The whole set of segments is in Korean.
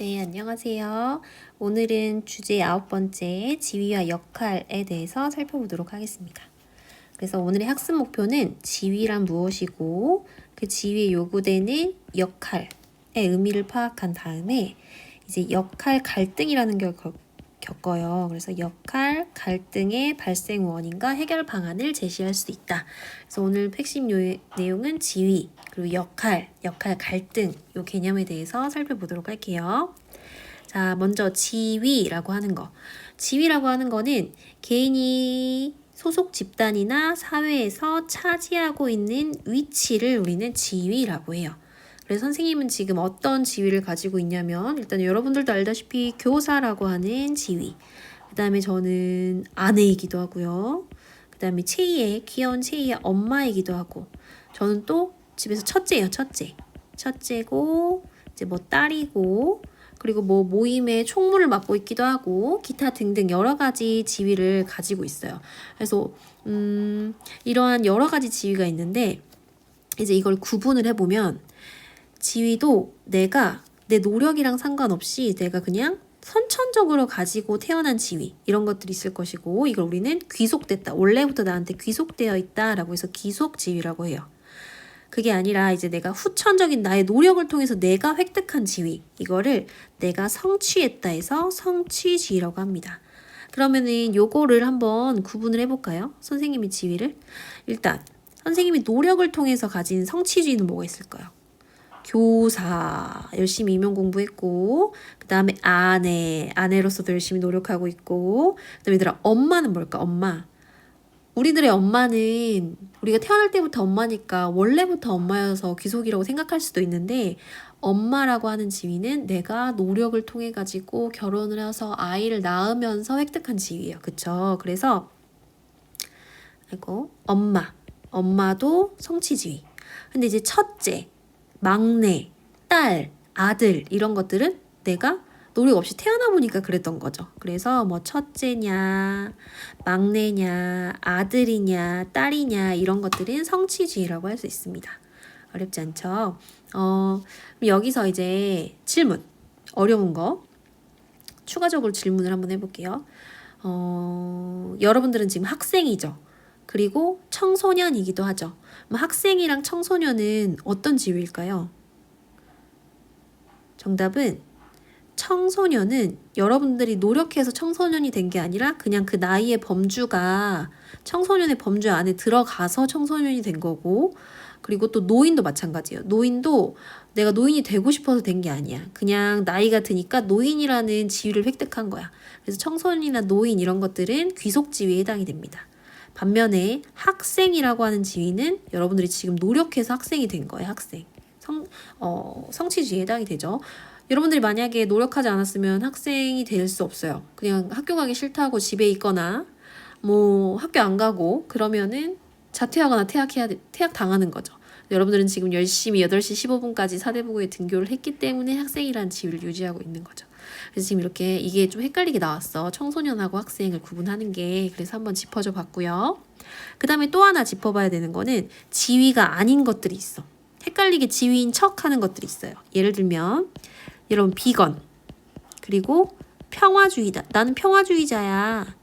네, 안녕하세요. 오늘은 주제 9번째 지위와 역할에 대해서 살펴보도록 하겠습니다. 그래서 오늘의 학습 목표는 지위란 무엇이고 그 지위에 요구되는 역할의 의미를 파악한 다음에 이제 역할 갈등이라는 걸 겪어요. 그래서 역할 갈등의 발생 원인과 해결 방안을 제시할 수 있다. 그래서 오늘 핵심 내용은 지위 그리고 역할 갈등 요 개념에 대해서 살펴보도록 할게요. 자, 먼저 지위라고 하는 거. 지위라고 하는 거는 개인이 소속 집단이나 사회에서 차지하고 있는 위치를 우리는 지위라고 해요. 그래서 선생님은 지금 어떤 지위를 가지고 있냐면 일단 여러분들도 알다시피 교사라고 하는 지위. 그 다음에 저는 아내이기도 하고요. 그 다음에 귀여운 채희의 엄마이기도 하고 저는 또 집에서 첫째예요. 첫째고 이제 뭐 딸이고 그리고 뭐 모임의 총무를 맡고 있기도 하고 기타 등등 여러 가지 지위를 가지고 있어요. 그래서 이러한 여러 가지 지위가 있는데 이제 이걸 구분을 해보면 지위도 내가 내 노력이랑 상관없이 내가 그냥 선천적으로 가지고 태어난 지위 이런 것들이 있을 것이고 이걸 우리는 귀속됐다. 원래부터 나한테 귀속되어 있다라고 해서 귀속지위라고 해요. 그게 아니라 이제 내가 후천적인 나의 노력을 통해서 내가 획득한 지위 이거를 내가 성취했다 해서 성취지위라고 합니다. 그러면은 요거를 한번 구분을 해볼까요? 선생님의 지위를 일단 선생님이 노력을 통해서 가진 성취지위는 뭐가 있을까요? 교사 열심히 임용 공부했고 그 다음에 아내로서도 열심히 노력하고 있고 그 다음에 얘들아 엄마는 뭘까? 엄마 우리들의 엄마는 우리가 태어날 때부터 엄마니까 원래부터 엄마여서 귀속이라고 생각할 수도 있는데 엄마라고 하는 지위는 내가 노력을 통해 가지고 결혼을 해서 아이를 낳으면서 획득한 지위예요. 그쵸? 그래서 엄마도 성취지위. 근데 이제 첫째, 막내, 딸, 아들 이런 것들은 내가 노력 없이 태어나 보니까 그랬던 거죠. 그래서 뭐 첫째냐, 막내냐, 아들이냐, 딸이냐 이런 것들은 성취지위라고 할 수 있습니다. 어렵지 않죠? 여기서 이제 질문, 어려운 거 추가적으로 질문을 한번 해볼게요. 여러분들은 지금 학생이죠. 그리고 청소년이기도 하죠. 학생이랑 청소년은 어떤 지위일까요? 정답은 청소년은 여러분들이 노력해서 청소년이 된 게 아니라 그냥 그 나이의 범주가 청소년의 범주 안에 들어가서 청소년이 된 거고 그리고 또 노인도 마찬가지예요. 노인도 내가 노인이 되고 싶어서 된 게 아니야. 그냥 나이가 드니까 노인이라는 지위를 획득한 거야. 그래서 청소년이나 노인 이런 것들은 귀속 지위에 해당이 됩니다. 반면에 학생이라고 하는 지위는 여러분들이 지금 노력해서 학생이 된 거예요. 학생. 성취지위에 해당이 되죠. 여러분들이 만약에 노력하지 않았으면 학생이 될 수 없어요. 그냥 학교 가기 싫다고 집에 있거나 뭐 학교 안 가고 그러면은 자퇴하거나 퇴학 당하는 거죠. 여러분들은 지금 열심히 8시 15분까지 사대부고에 등교를 했기 때문에 학생이라는 지위를 유지하고 있는 거죠. 그래서 지금 이렇게 이게 좀 헷갈리게 나왔어. 청소년하고 학생을 구분하는 게. 그래서 한번 짚어줘 봤고요. 그 다음에 또 하나 짚어봐야 되는 거는 지위가 아닌 것들이 있어. 헷갈리게 지위인 척 하는 것들이 있어요. 예를 들면 여러분 비건 그리고 평화주의다. 나는 평화주의자야.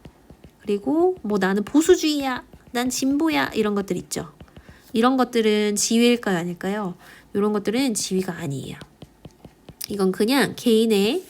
그리고 뭐 나는 보수주의야. 난 진보야. 이런 것들 있죠. 이런 것들은 지위일까요? 아닐까요? 이런 것들은 지위가 아니에요. 이건 그냥 개인의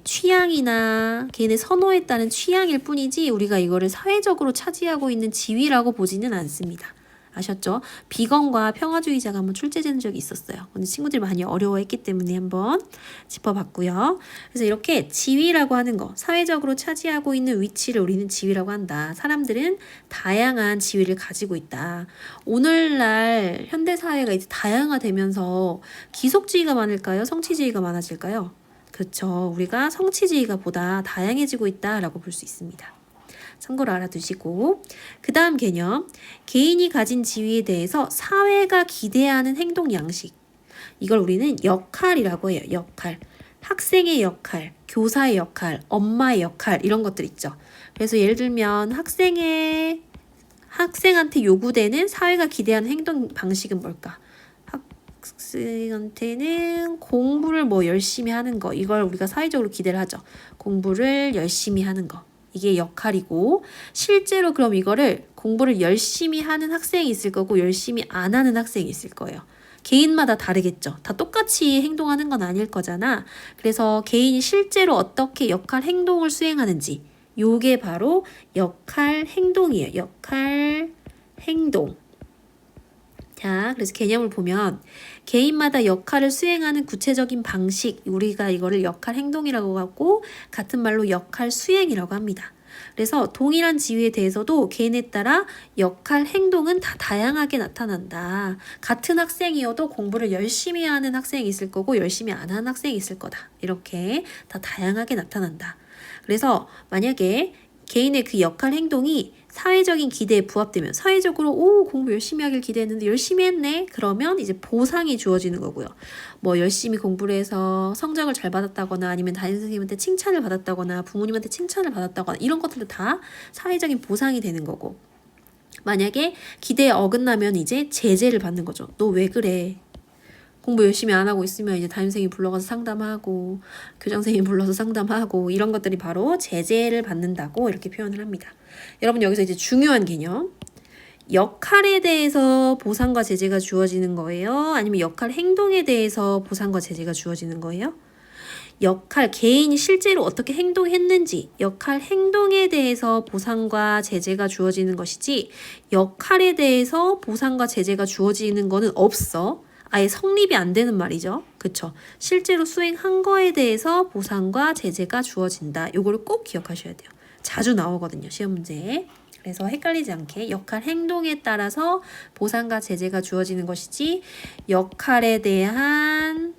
취향이나 개인의 선호에 따른 취향일 뿐이지 우리가 이거를 사회적으로 차지하고 있는 지위라고 보지는 않습니다. 아셨죠? 비건과 평화주의자가 한번 출제된 적이 있었어요. 오늘 친구들이 많이 어려워했기 때문에 한번 짚어봤고요. 그래서 이렇게 지위라고 하는 거, 사회적으로 차지하고 있는 위치를 우리는 지위라고 한다. 사람들은 다양한 지위를 가지고 있다. 오늘날 현대사회가 이제 다양화되면서 기속지위가 많을까요? 성취지위가 많아질까요? 그렇죠. 우리가 성취지위가 보다 다양해지고 있다라고 볼 수 있습니다. 참고로 알아두시고 그 다음 개념 개인이 가진 지위에 대해서 사회가 기대하는 행동 양식 이걸 우리는 역할이라고 해요. 역할 학생의 역할, 교사의 역할, 엄마의 역할 이런 것들 있죠. 그래서 예를 들면 학생한테 요구되는 사회가 기대하는 행동 방식은 뭘까? 학생한테는 공부를 뭐 열심히 하는 거, 이걸 우리가 사회적으로 기대를 하죠. 공부를 열심히 하는 거. 이게 역할이고, 실제로 그럼 이거를 공부를 열심히 하는 학생이 있을 거고 열심히 안 하는 학생이 있을 거예요. 개인마다 다르겠죠. 다 똑같이 행동하는 건 아닐 거잖아. 그래서 개인이 실제로 어떻게 역할 행동을 수행하는지, 요게 바로 역할 행동이에요. 역할 행동. 자, 그래서 개념을 보면 개인마다 역할을 수행하는 구체적인 방식, 우리가 이거를 역할 행동이라고 하고 같은 말로 역할 수행이라고 합니다. 그래서 동일한 지위에 대해서도 개인에 따라 역할 행동은 다 다양하게 나타난다. 같은 학생이어도 공부를 열심히 하는 학생이 있을 거고 열심히 안 하는 학생이 있을 거다. 이렇게 다 다양하게 나타난다. 그래서 만약에 개인의 그 역할 행동이 사회적인 기대에 부합되면, 사회적으로 공부 열심히 하길 기대했는데 열심히 했네, 그러면 이제 보상이 주어지는 거고요. 뭐 열심히 공부를 해서 성적을 잘 받았다거나 아니면 담임 선생님한테 칭찬을 받았다거나 부모님한테 칭찬을 받았다거나 이런 것들도 다 사회적인 보상이 되는 거고, 만약에 기대에 어긋나면 이제 제재를 받는 거죠. 너 왜 그래? 공부 열심히 안 하고 있으면 이제 담임선생님 불러가서 상담하고 교장선생님 불러서 상담하고, 이런 것들이 바로 제재를 받는다고 이렇게 표현을 합니다. 여러분, 여기서 이제 중요한 개념, 역할에 대해서 보상과 제재가 주어지는 거예요? 아니면 역할 행동에 대해서 보상과 제재가 주어지는 거예요? 역할, 개인이 실제로 어떻게 행동했는지, 역할 행동에 대해서 보상과 제재가 주어지는 것이지 역할에 대해서 보상과 제재가 주어지는 거는 없어. 아예 성립이 안 되는 말이죠. 그쵸? 실제로 수행한 거에 대해서 보상과 제재가 주어진다. 요거를 꼭 기억하셔야 돼요. 자주 나오거든요, 시험 문제에. 그래서 헷갈리지 않게 역할 행동에 따라서 보상과 제재가 주어지는 것이지 역할에 대한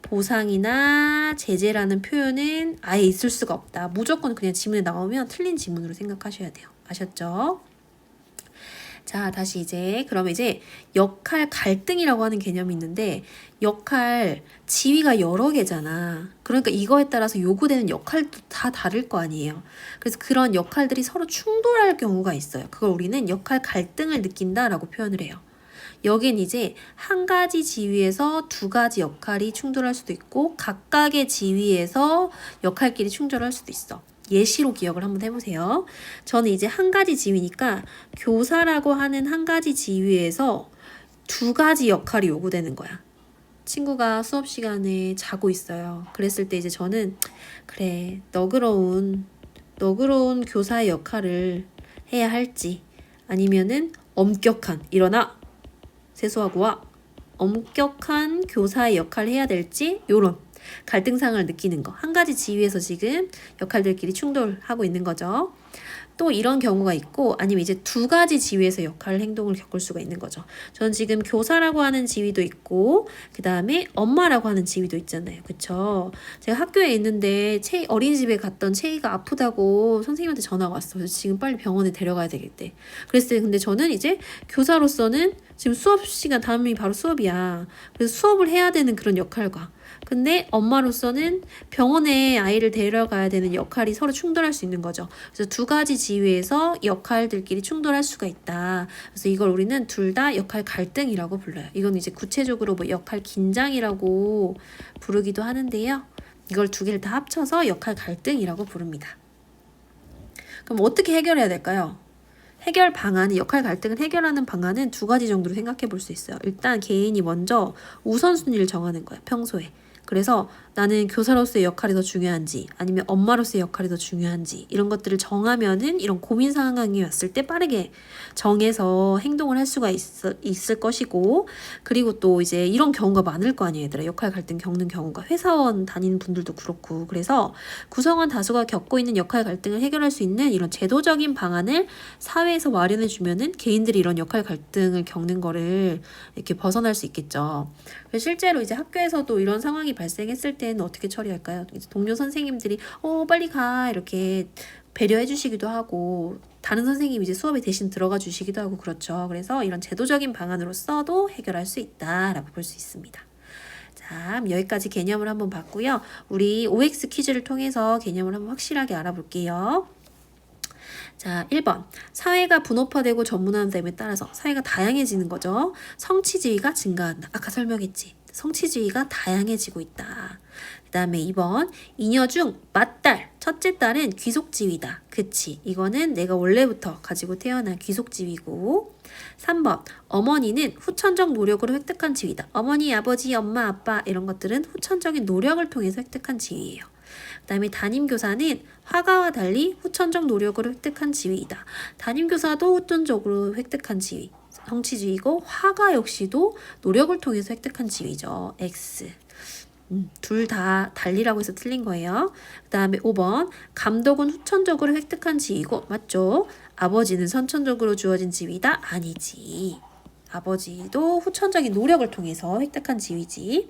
보상이나 제재라는 표현은 아예 있을 수가 없다. 무조건 그냥 지문에 나오면 틀린 지문으로 생각하셔야 돼요. 아셨죠? 자, 다시 그러면 역할 갈등이라고 하는 개념이 있는데, 역할 지위가 여러 개잖아. 그러니까 이거에 따라서 요구되는 역할도 다 다를 거 아니에요. 그래서 그런 역할들이 서로 충돌할 경우가 있어요. 그걸 우리는 역할 갈등을 느낀다라고 표현을 해요. 여긴 한 가지 지위에서 두 가지 역할이 충돌할 수도 있고 각각의 지위에서 역할끼리 충돌할 수도 있어. 예시로 기억을 한번 해보세요. 저는 한 가지 지위니까 교사라고 하는 한 가지 지위에서 두 가지 역할이 요구되는 거야. 친구가 수업 시간에 자고 있어요. 그랬을 때 저는 그래, 너그러운 교사의 역할을 해야 할지, 아니면은 엄격한, 일어나 세수하고 와, 엄격한 교사의 역할을 해야 될지, 요런 갈등상을 느끼는 거. 한 가지 지위에서 지금 역할들끼리 충돌하고 있는 거죠. 또 이런 경우가 있고, 아니면 두 가지 지위에서 역할 행동을 겪을 수가 있는 거죠. 저는 지금 교사라고 하는 지위도 있고 그 다음에 엄마라고 하는 지위도 있잖아요. 그쵸? 제가 학교에 있는데 어린이집에 갔던 채이가 아프다고 선생님한테 전화가 왔어. 그래서 지금 빨리 병원에 데려가야 되겠대. 그랬을 때 근데 저는 교사로서는 지금 수업 시간, 다음이 바로 수업이야. 그래서 수업을 해야 되는 그런 역할과, 근데 엄마로서는 병원에 아이를 데려가야 되는 역할이 서로 충돌할 수 있는 거죠. 그래서 두 가지 지위에서 역할들끼리 충돌할 수가 있다. 그래서 이걸 우리는 둘 다 역할 갈등이라고 불러요. 이건 구체적으로 뭐 역할 긴장이라고 부르기도 하는데요. 이걸 두 개를 다 합쳐서 역할 갈등이라고 부릅니다. 그럼 어떻게 해결해야 될까요? 해결 방안이, 역할 갈등을 해결하는 방안은 두 가지 정도로 생각해 볼 수 있어요. 일단 개인이 먼저 우선순위를 정하는 거예요, 평소에. 그래서 나는 교사로서의 역할이 더 중요한지 아니면 엄마로서의 역할이 더 중요한지 이런 것들을 정하면은 이런 고민 상황이 왔을 때 빠르게 정해서 행동을 할 수가 있을 것이고, 그리고 또 이런 경우가 많을 거 아니에요, 얘들아. 역할 갈등 겪는 경우가 회사원 다니는 분들도 그렇고. 그래서 구성원 다수가 겪고 있는 역할 갈등을 해결할 수 있는 이런 제도적인 방안을 사회에서 마련해 주면은 개인들이 이런 역할 갈등을 겪는 거를 이렇게 벗어날 수 있겠죠. 실제로 학교에서도 이런 상황이 발생했을 때는 어떻게 처리할까요? 동료 선생님들이 빨리 가 이렇게 배려해 주시기도 하고, 다른 선생님이 수업에 대신 들어가 주시기도 하고 그렇죠. 그래서 이런 제도적인 방안으로서도 해결할 수 있다라고 볼 수 있습니다. 자, 여기까지 개념을 한번 봤고요. 우리 OX 퀴즈를 통해서 개념을 한번 확실하게 알아볼게요. 자, 1번. 사회가 분업화되고 전문화됨에 따라서 사회가 다양해지는 거죠. 성취지위가 증가한다. 아까 설명했지. 성취지위가 다양해지고 있다. 그 다음에 2번. 잉여 중 맏딸, 첫째 딸은 귀속지위다. 그치. 이거는 내가 원래부터 가지고 태어난 귀속지위고. 3번. 어머니는 후천적 노력으로 획득한 지위다. 어머니, 아버지, 엄마, 아빠 이런 것들은 후천적인 노력을 통해서 획득한 지위예요. 그 다음에 담임교사는 화가와 달리 후천적 노력으로 획득한 지위이다. 담임교사도 후천적으로 획득한 지위, 성취지위고 화가 역시도 노력을 통해서 획득한 지위죠. X. 둘 다 달리라고 해서 틀린 거예요. 그 다음에 5번. 감독은 후천적으로 획득한 지위고 맞죠? 아버지는 선천적으로 주어진 지위다? 아니지. 아버지도 후천적인 노력을 통해서 획득한 지위지.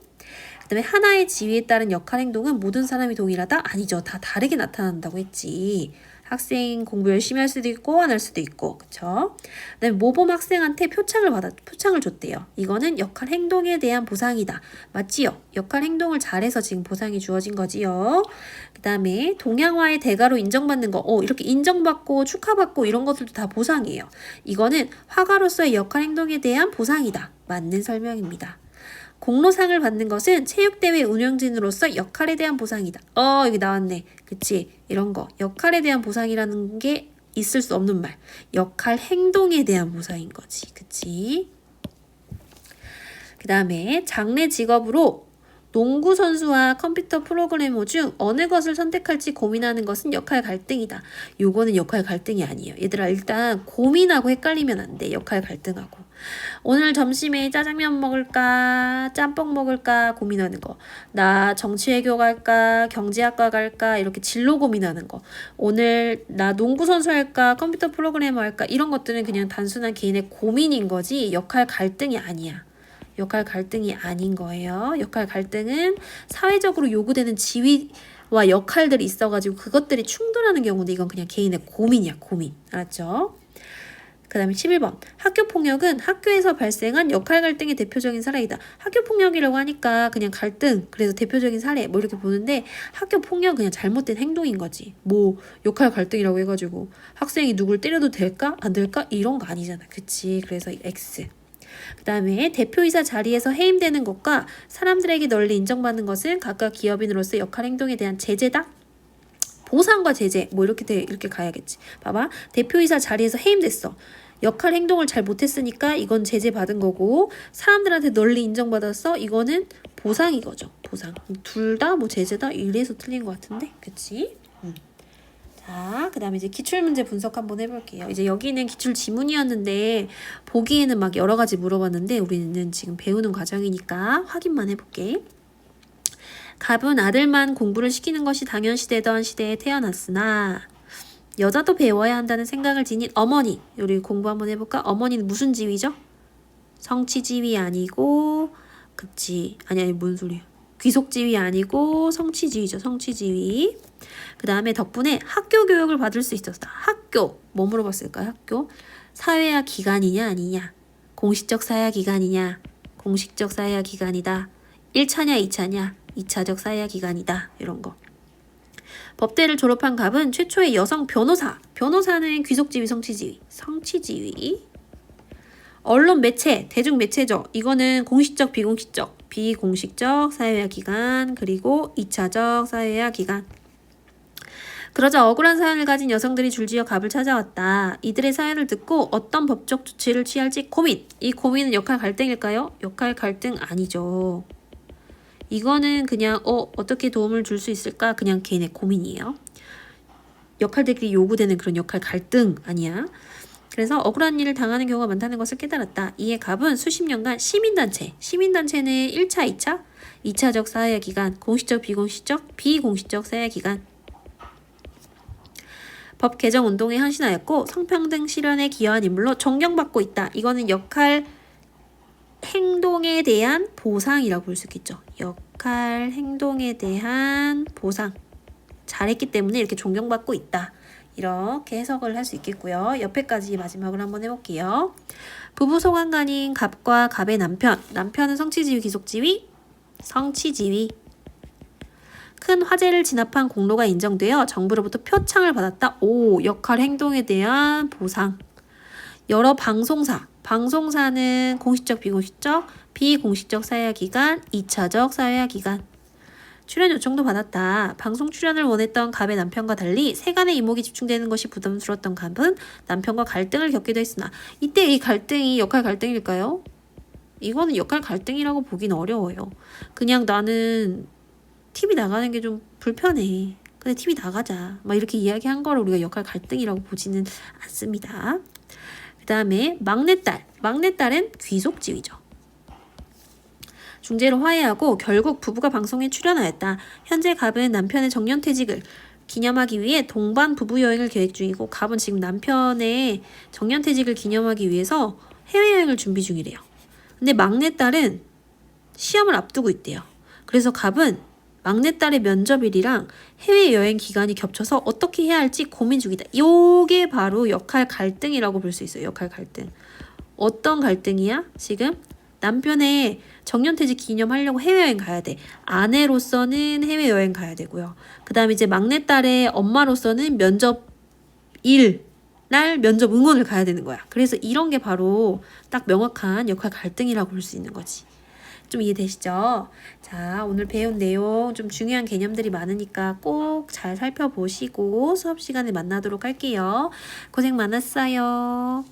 그 다음에 하나의 지위에 따른 역할 행동은 모든 사람이 동일하다? 아니죠. 다 다르게 나타난다고 했지. 학생 공부 열심히 할 수도 있고 안 할 수도 있고 그쵸? 그 다음에 모범 학생한테 표창을 줬대요. 이거는 역할 행동에 대한 보상이다. 맞지요? 역할 행동을 잘해서 지금 보상이 주어진 거지요. 그 다음에 동양화의 대가로 인정받는 거 이렇게 인정받고 축하받고 이런 것들도 다 보상이에요. 이거는 화가로서의 역할 행동에 대한 보상이다. 맞는 설명입니다. 공로상을 받는 것은 체육대회 운영진으로서 역할에 대한 보상이다. 여기 나왔네. 그치? 이런 거. 역할에 대한 보상이라는 게 있을 수 없는 말. 역할 행동에 대한 보상인 거지. 그치? 그 다음에 장래 직업으로 농구 선수와 컴퓨터 프로그래머 중 어느 것을 선택할지 고민하는 것은 역할 갈등이다. 요거는 역할 갈등이 아니에요. 얘들아 일단 고민하고 헷갈리면 안 돼. 역할 갈등하고. 오늘 점심에 짜장면 먹을까 짬뽕 먹을까 고민하는 거. 나 정치외교 갈까 경제학과 갈까 이렇게 진로 고민하는 거. 오늘 나 농구 선수 할까 컴퓨터 프로그래머 할까 이런 것들은 그냥 단순한 개인의 고민인 거지 역할 갈등이 아니야. 역할 갈등이 아닌 거예요. 역할 갈등은 사회적으로 요구되는 지위와 역할들이 있어가지고 그것들이 충돌하는 경우인데 이건 그냥 개인의 고민이야. 고민. 알았죠? 그 다음에 11번. 학교폭력은 학교에서 발생한 역할 갈등의 대표적인 사례이다. 학교폭력이라고 하니까 그냥 갈등, 그래서 대표적인 사례 뭐 이렇게 보는데 학교폭력은 그냥 잘못된 행동인 거지. 뭐 역할 갈등이라고 해가지고 학생이 누굴 때려도 될까? 안 될까? 이런 거 아니잖아. 그치? 그래서 X. 그 다음에 대표이사 자리에서 해임되는 것과 사람들에게 널리 인정받는 것은 각각 기업인으로서 역할 행동에 대한 제재다? 보상과 제재 뭐 이렇게 가야겠지. 봐봐. 대표이사 자리에서 해임됐어. 역할 행동을 잘 못했으니까 이건 제재 받은 거고 사람들한테 널리 인정받았어. 이거는 보상이 거죠. 보상. 둘 다 뭐 제재다 이래서 틀린 것 같은데. 그치? 자, 그 다음에 이제 기출문제 분석 한번 해볼게요. 이제 여기는 기출 지문이었는데 보기에는 막 여러 가지 물어봤는데 우리는 지금 배우는 과정이니까 확인만 해볼게. 갑은 아들만 공부를 시키는 것이 당연시되던 시대에 태어났으나 여자도 배워야 한다는 생각을 지닌 어머니. 우리 공부 한번 해볼까? 어머니는 무슨 지위죠? 성취지위 아니고 그치? 아니 뭔 소리야. 귀속지위 아니고 성취지위죠. 성취지위. 그 다음에 덕분에 학교 교육을 받을 수 있었다. 학교. 뭐 물어봤을까요? 학교. 사회화 기관이냐 아니냐. 공식적 사회화 기관이냐. 공식적 사회화 기관이다. 1차냐 2차냐. 2차적 사회화 기관이다. 이런 거. 법대를 졸업한 갑은 최초의 여성 변호사. 변호사는 귀속지위 성취지위. 성취지위. 언론 매체. 대중매체죠. 이거는 공식적 비공식적. 비공식적 사회화 기관. 그리고 2차적 사회화 기관. 그러자 억울한 사연을 가진 여성들이 줄지어 갑을 찾아왔다. 이들의 사연을 듣고 어떤 법적 조치를 취할지 고민. 이 고민은 역할 갈등일까요? 역할 갈등 아니죠. 이거는 그냥 어떻게 도움을 줄 수 있을까? 그냥 개인의 고민이에요. 역할들끼리 요구되는 그런 역할 갈등 아니야. 그래서 억울한 일을 당하는 경우가 많다는 것을 깨달았다. 이에 갑은 수십 년간 시민단체는 1차, 2차, 2차적 사회기관, 공식적, 비공식적 사회기관, 법 개정 운동에 헌신하였고 성평등 실현에 기여한 인물로 존경받고 있다. 이거는 역할 행동에 대한 보상이라고 볼 수 있겠죠. 역할 행동에 대한 보상. 잘했기 때문에 이렇게 존경받고 있다. 이렇게 해석을 할 수 있겠고요. 옆에까지 마지막으로 한번 해볼게요. 부부 소관관인 갑과 갑의 남편. 남편은 성취지위, 귀속지위? 성취지위. 큰 화재를 진압한 공로가 인정되어 정부로부터 표창을 받았다. 오, 역할 행동에 대한 보상. 여러 방송사. 방송사는 공식적, 비공식적, 비공식적 사회화기관, 2차적 사회화기관. 출연 요청도 받았다. 방송 출연을 원했던 갑의 남편과 달리 세간의 이목이 집중되는 것이 부담스러웠던 갑은 남편과 갈등을 겪기도 했으나 이때 이 갈등이 역할 갈등일까요? 이거는 역할 갈등이라고 보긴 어려워요. 그냥 나는 TV 나가는 게 좀 불편해. 근데 TV 나가자. 막 이렇게 이야기한 거를 우리가 역할 갈등이라고 보지는 않습니다. 그 다음에 막내딸. 막내딸은 귀속지위죠. 중재로 화해하고 결국 부부가 방송에 출연하였다. 현재 갑은 남편의 정년퇴직을 기념하기 위해 동반 부부 여행을 계획 중이고 갑은 지금 남편의 정년퇴직을 기념하기 위해서 해외여행을 준비 중이래요. 근데 막내딸은 시험을 앞두고 있대요. 그래서 갑은 막내딸의 면접일이랑 해외여행 기간이 겹쳐서 어떻게 해야 할지 고민 중이다. 요게 바로 역할 갈등이라고 볼 수 있어요. 역할 갈등. 어떤 갈등이야? 지금 남편의 정년퇴직 기념하려고 해외여행 가야 돼. 아내로서는 해외여행 가야 되고요. 그 다음에 이제 막내딸의 엄마로서는 면접일 날 면접 응원을 가야 되는 거야. 그래서 이런 게 바로 딱 명확한 역할 갈등이라고 볼 수 있는 거지. 좀 이해되시죠? 자, 오늘 배운 내용 좀 중요한 개념들이 많으니까 꼭 잘 살펴보시고 수업 시간에 만나도록 할게요. 고생 많았어요.